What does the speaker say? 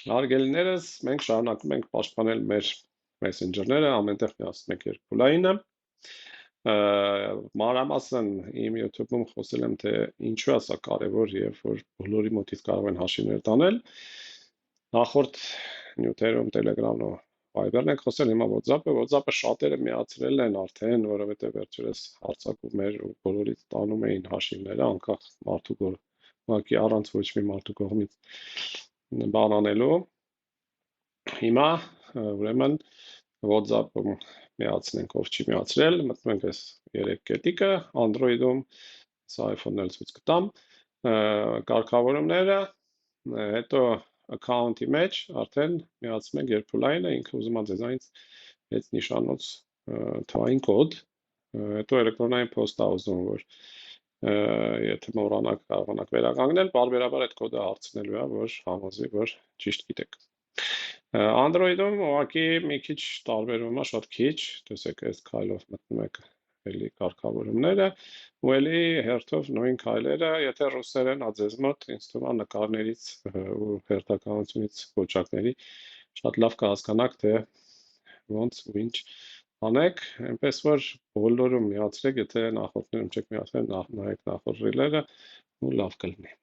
Հարգելիներս, մենք շարունակում ենք պաշտպանել մեր մեսենջերները, ամենտեղ միացնում ենք երկպուլայինը։ Մանրամասն իմ YouTube-ում խոսել եմ, թե ինչու է սա կարևոր եւ որ բոլորի մոտից կարող են հաշիվներ տանել։ Նախորդ նյութերում Telegram-ն ու Viber-ն ենք խոսել, հիմա WhatsApp-ը շատերը միացրել են արդեն, որովհետեւ վերջերս հարցակումներ ու բոլորից տանում էին հաշիվները, անկախ մարդու ուղղակի առանց ոչ մի մարդու կողմից բանանելու։ Հիմա ուրեմն WhatsApp-ում միացնենք, ով չի միացրել, մտնում ենք այս 3 կետիկը, Android-ում, սա iPhone-ն էլ ցույց կտամ, կարգավորումները, հետո account-ի մեջ արդեն միացնում ենք երգուլայինը, ինքը ուզում է ձեզանից այդ նիշանոց թվային կոդ, հետո էլեկտրոնային փոստա ուզում, որ եթե մոռանաք կարողանաք վերականգնել, բարբերաբար այդ կոդը հարցնելու է, որ համոզի, որ ճիշտ գիտեք։ Android-ում ուղղակի մի քիչ տարբերվում է, շատ քիչ, տեսեք այս քայլով մտնում եք էլի կարգավորումները, ու էլի հերթով նույն քայլերը, եթե ռուսերեն ա ձեզ մոտ, ինձ թվում է նկարներից ու հերթականությունից կոճակների շատ լավ կհասկանաք, թե ոնց ու ինչ անեք, այնպես որ բոլորում միացրեք, եթե նախորդներում չեք միացրել, նայեք նախորդ ռիլերը ու լավ կլինի։